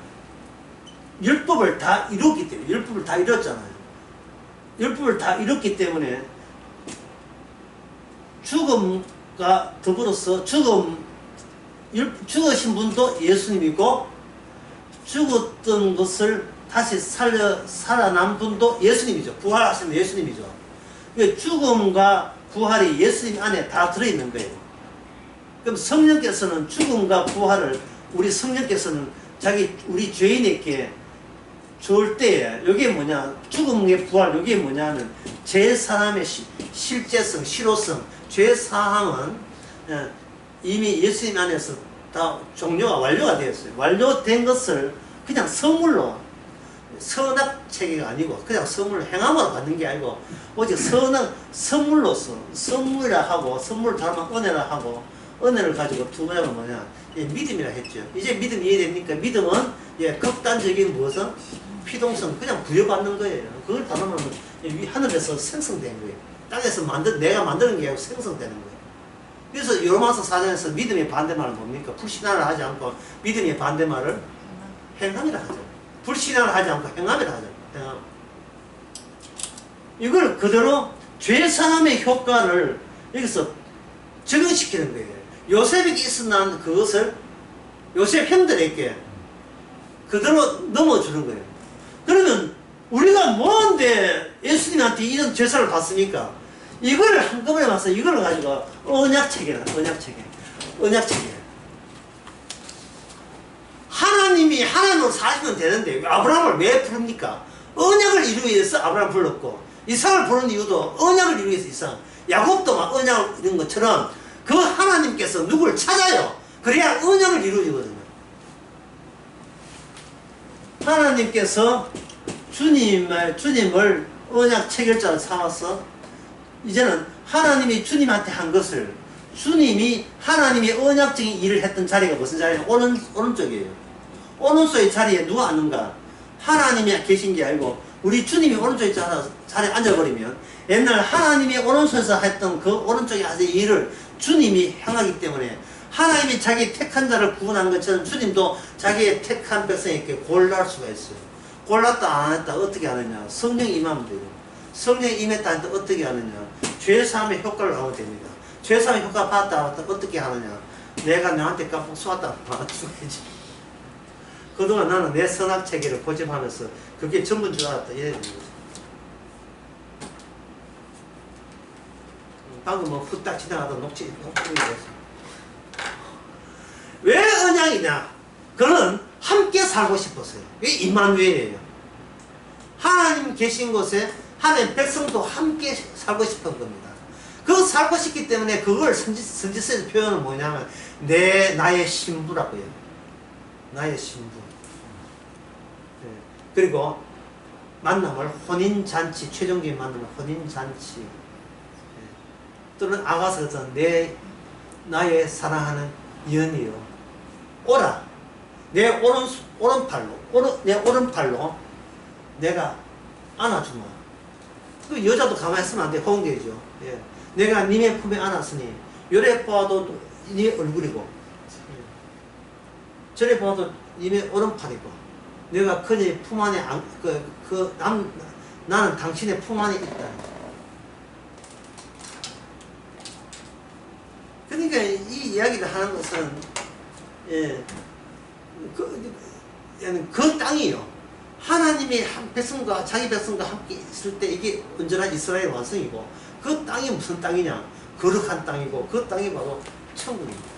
율법을 다 이뤘기 때문에 율법을 다 이뤘잖아요. 율법을 다 이뤘기 때문에 죽음과 더불어서 죽으신 분도 예수님이고 죽었던 것을 다시 살아난 분도 예수님이죠. 부활하신 예수님이죠. 죽음과 부활이 예수님 안에 다 들어있는 거예요. 그럼 성령께서는 죽음과 부활을 우리 성령께서는 우리 죄인에게 죽을 때 이게 뭐냐 죽음의 부활 이게 뭐냐는 제3함의 실제성 실효성 죄사함은 이미 예수님 안에서 다 종료가 완료가 되었어요. 완료된 것을 그냥 선물로 선악 체계가 아니고 그냥 선물로 행함으로 받는 게 아니고 오직 선물로서 선물이라 하고 선물 다음은 은혜라 하고 은혜를 가지고 두 번째가 뭐냐 믿음이라 했죠. 이제 믿음 이해됩니까? 믿음은 극단적인 무엇은 피동성 그냥 부여받는 거예요. 그걸 단어로 하늘에서 생성된 거예요. 땅에서 내가 만드는 게 아니고 생성되는 거예요. 그래서 요로마서 4장에서 믿음의 반대말은 뭡니까? 불신앙을 하지 않고 믿음의 반대말을 행함이라 하죠. 불신앙을 하지 않고 행함이라 하죠. 행함. 이걸 그대로 죄사함의 효과를 여기서 적용시키는 거예요. 요셉에게 있어난 그것을 요셉 형들에게 그대로 넘어주는 거예요. 그러면 우리가 뭔데 예수님한테 이런 죄사를 받습니까? 이걸 한꺼번에 봐서 이걸 가지고 언약체계라 언약체계. 하나님이 하나님으로 사시면 되는데 아브라함을 왜 부릅니까? 언약을 이루기 위해서 아브라함 불렀고 이삭을 부른 이유도 언약을 이루기 위해서 이삭. 야곱도 막 언약을 이룬 것처럼 그 하나님께서 누구를 찾아요. 그래야 언약을 이루어지거든요. 하나님께서 주님을 언약 체결자로 삼아서 이제는 하나님이 주님한테 한 것을 주님이 하나님이 언약적인 일을 했던 자리가 무슨 자리냐? 오른쪽이에요. 오른쪽의 자리에 누가 앉는가? 하나님이 계신 게 아니고 우리 주님이 오른쪽에 자리에 앉아버리면 옛날 하나님이 오른손에서 했던 그 오른쪽에 하신 일을 주님이 향하기 때문에 하나님이 자기 택한 자를 구원한 것처럼 주님도 자기의 택한 백성에게 골랄 수가 있어요. 골랐다 안 했다 어떻게 하느냐? 성령 임하면 돼요. 성령 임했다 했다 어떻게 하느냐? 죄사함의 효과를 하면 됩니다. 죄사함의 효과 받았다 어떻게 하느냐? 내가 너한테 깜빡 쏘았다 죽이지. 그동안 나는 내 선악체계를 고집하면서 그게 전부인 줄 알았다. 이래 됩니다. 방금 뭐 후딱 지나가다 녹취 왜 언약이냐? 그는 함께 살고 싶었어요. 이게 임마누엘이에요. 하나님 계신 곳에 하나님 백성도 함께 살고 싶은 겁니다. 그 살고 싶기 때문에 그걸 선지서에서 표현은 뭐냐면 나의 신부라고요. 나의 신부. 네. 그리고 만남을 혼인잔치, 최종적인 만남을 혼인잔치. 네. 또는 아가서에서 나의 사랑하는 연이요. 오라. 내 오른팔로 내가 안아주마. 그 여자도 가만히 있으면 안 돼. 허용되죠. 예. 내가 님의 품에 안았으니 요래 보아도 님의 얼굴이고 저래 보아도 님의 오른팔이고 내가 그녀의 품 안에 나는 당신의 품 안에 있다. 그러니까 이 이야기를 하는 것은 그 땅이요. 하나님이 백성과 자기 백성과 함께 있을 때 이게 온전한 이스라엘 완성이고 그 땅이 무슨 땅이냐? 거룩한 땅이고 그 땅이 바로 천국입니다.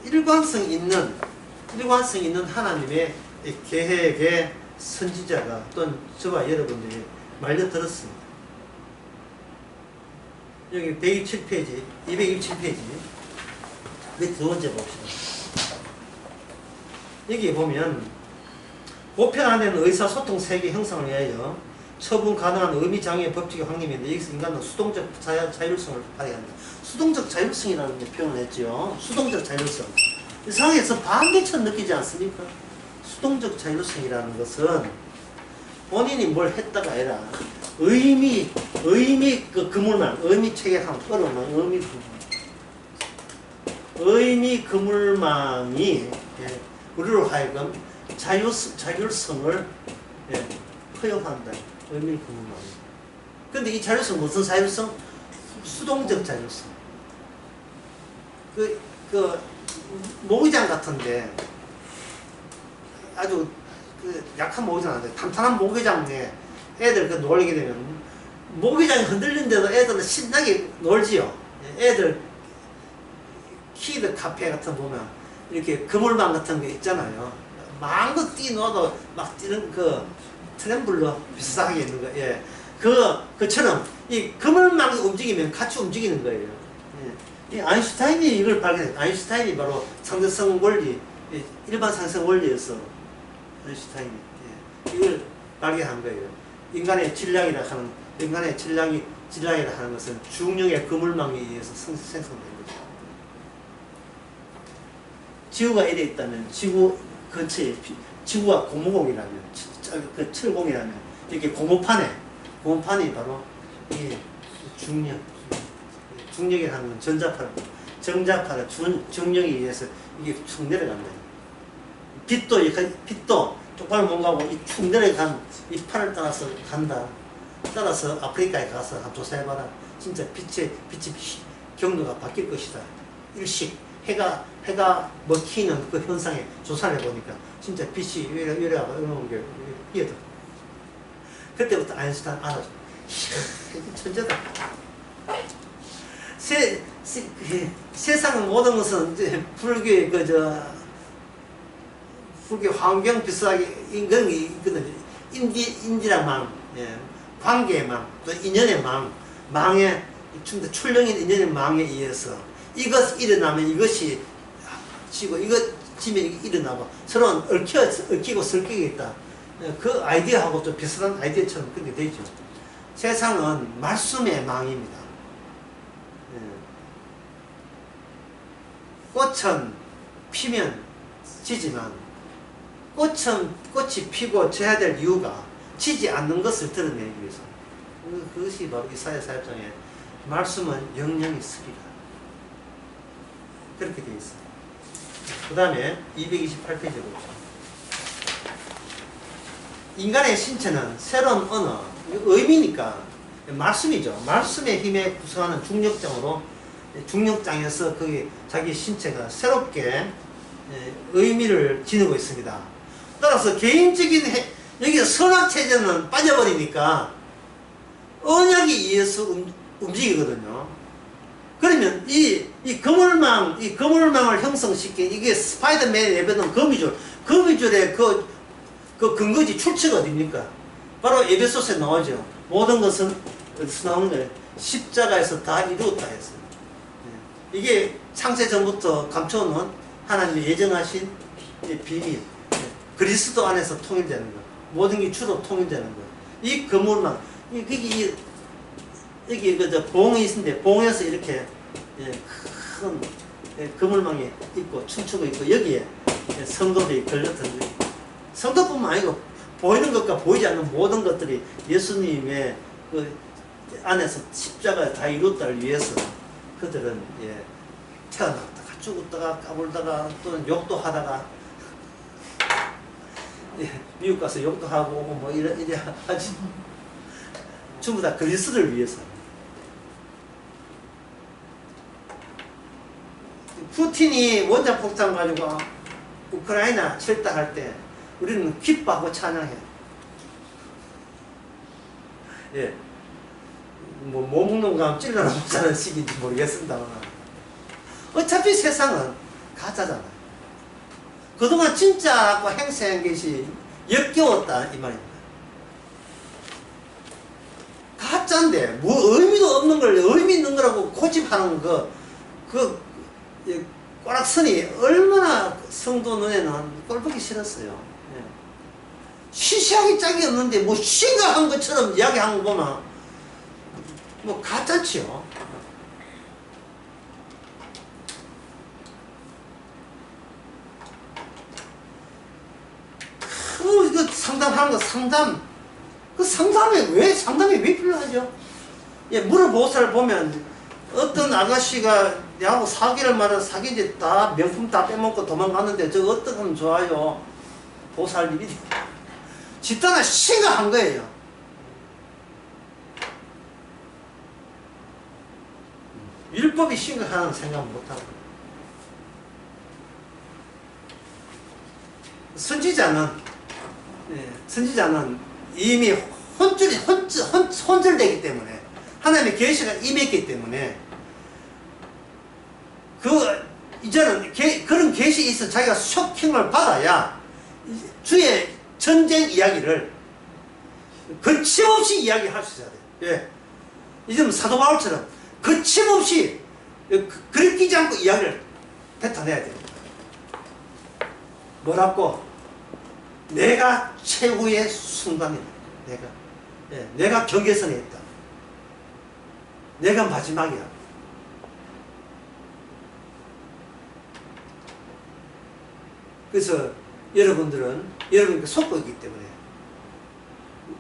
일관성 있는 하나님의 계획의 선지자가 또는 저와 여러분들이 말려들었습니다. 여기 127페이지, 227페이지 두 번째 봅시다. 여기 보면 보편화된 의사소통 세계 형성을 위하여 처분 가능한 의미장애의 법칙의 확립인데 여기서 인간은 수동적 자율성을 발휘한다. 수동적 자율성이라는 표현을 했죠. 수동적 자율성. 이 상황에서 반대처럼 느끼지 않습니까? 수동적 자율성이라는 것은 본인이 뭘 했다가 아니라 의미 그물망, 의미 체계하면 어려운 의미 그물망이 우리로 하여금 자율성을 허용한다. 의미 그물망. 근데 이 자율성 무슨 자율성? 수동적 자율성. 모기장 같은데 아주 약한 모기장 아닌데 탄탄한 모기장에 애들 놀게 되면 모기장이 흔들리는데도 애들은 신나게 놀지요. 애들 키드 카페 같은 거 보면 이렇게 그물망 같은 게 있잖아요. 마음껏 뛰어놓아도 막 뛰는 그 트램블러 비슷하게 있는 거. 예. 그처럼 이 그물망이 움직이면 같이 움직이는 거예요. 예. 이 아인슈타인이 이걸 발견했어요. 아인슈타인이 바로 상대성 원리, 일반 상대성 원리에서 아인슈타인이 이걸 발견한 거예요. 인간의 질량이라 하는 것은 중력의 그물망에 의해서 생성된 거죠. 지구가 이래 있다면 지구 근처에 지구가 고무공이라면 그 철공이라면 이렇게 고무판이 바로 이 중력이라는 건 정자파를 중력에 의해서 이게 축 내려간다. 빛도 똑바로 못 가고 이 축 내려간 이 판을 따라서 간다. 따라서 아프리카에 가서 한번 조사해봐라. 진짜 빛의 경도가 바뀔 것이다. 일식 해가 먹히는 그 현상에 조사를 해보니까 진짜 빛이 이래가고 이런 게 이어져. 그때부터 아인슈타인 알아줘. 이야, 천재다. 세상의 모든 것은 이제 불교의 불교 환경 비슷하게 인간이 있거든요. 인지랑 망, 예. 관계의 망, 또 인연의 망에 출렁인 인연의 망에 의해서 이것 일어나면 이것이 지고 이것 지면 일어나고 서로 얽히고 설키게 있다. 그 아이디어하고 좀 비슷한 아이디어처럼 그렇게 되죠. 세상은 말씀의 망입니다. 꽃은 피면 지지만 꽃이 피고 져야 될 이유가 지지 않는 것을 드러내기 위해서. 그것이 바로 이사야 사역장에 말씀은 영영이 쓰리라. 그렇게 되어 있어요. 그 다음에 228페이지로 봅시다. 인간의 신체는 새로운 언어, 의미니까 말씀이죠. 말씀의 힘에 구성하는 중력장에서 거기 자기 신체가 새롭게 의미를 지니고 있습니다. 따라서 개인적인 여기 선악체제는 빠져버리니까 언약에 의해서 움직이거든요. 그러면 이 그물망을 형성시킨 이게 스파이더맨이 내뱉은 거미줄의 그 근거지 출처가 어딥니까? 바로 에베소서에 나오죠. 모든 것은 어디서 나오는 거예요? 십자가에서 다 이루었다 했어요. 이게 창세 전부터 감춰놓은 하나님의 예정하신 비밀. 그리스도 안에서 통일되는 거. 모든 게 주로 통일되는 거. 이 그물망, 여기 봉이 있는데 봉에서 이렇게 큰 그물망이 있고 춤추고 있고 여기에 성도들이 걸렸던 거예요. 성도뿐만 아니고 보이는 것과 보이지 않는 모든 것들이 예수님의 그 안에서 십자가에 다 이뤘다를 위해서 그들은 태어났다가 죽었다가 까불다가 또는 욕도 하다가 미국 가서 욕도 하고 뭐 이래 하지. 전부 다 그리스도를 위해서. 푸틴이 원자 폭탄 가지고 우크라이나 철다할 때 우리는 기뻐하고 찬양해. 예. 뭐 먹는 거 하면 찔러나 먹자는 식인지 모르겠습니다만. 어차피 세상은 가짜잖아요. 그동안 진짜라고 행세한 것이 역겨웠다 이 말입니다. 가짜인데 뭐 의미도 없는 걸 의미 있는 거라고 고집하는 그 꼬락선이 얼마나 성도 눈에는 꼴보기 싫었어요. 예. 시시하게 짝이 없는데 뭐 심각한 것처럼 이야기한 거 보면 뭐 가짜지요. 이거 상담하는 거 상담이 왜 필요하죠? 예, 물어보사를 보면 어떤 아가씨가 내하고 사기를 말해 사기지 다 명품 다 빼먹고 도망갔는데 저거 어떻게 하면 좋아요? 보살 일이 집단을 심각한 거예요. 율법이 심각하다는 생각 못하고 선지자는 이미 혼절되기 때문에 하나님의 계시가 임했기 때문에 이제는 그런 계시 있어 자기가 쇼킹을 받아야 주의 전쟁 이야기를 거침없이 이야기할 수 있어야 돼요. 예. 이제 사도 바울처럼 거침없이 그리끼지 않고 이야기를 뱉어내야 됩니다. 뭐라고? 내가 최후의 순간이다. 내가 경계선에 있다. 내가 마지막이야. 그래서 여러분들은 여러분께 속고 있기 때문에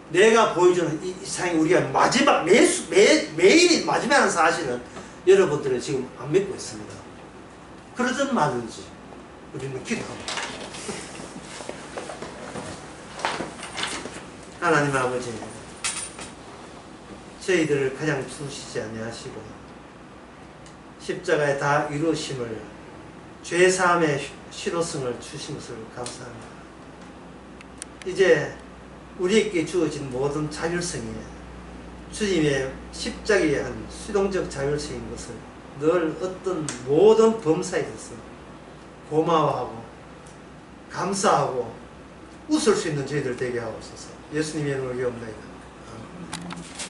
내가 보여주는 이 세상에 우리가 마지막 매일이 마지막이라는 사실은 여러분들은 지금 안 믿고 있습니다. 그러든 말든지 우리는 기도합니다. 하나님 아버지, 저희들을 가장 부르시지 아니하시고 십자가에 다 이루심을 죄사함의 실효성을 주신 것을 감사합니다. 이제 우리에게 주어진 모든 자율성이 주님의 십자가에 한 수동적 자율성인 것을 늘 어떤 모든 범사에 있어서 고마워하고 감사하고 웃을 수 있는 저희들 되게 하옵소서. 예수님의 이름으로 기도합니다.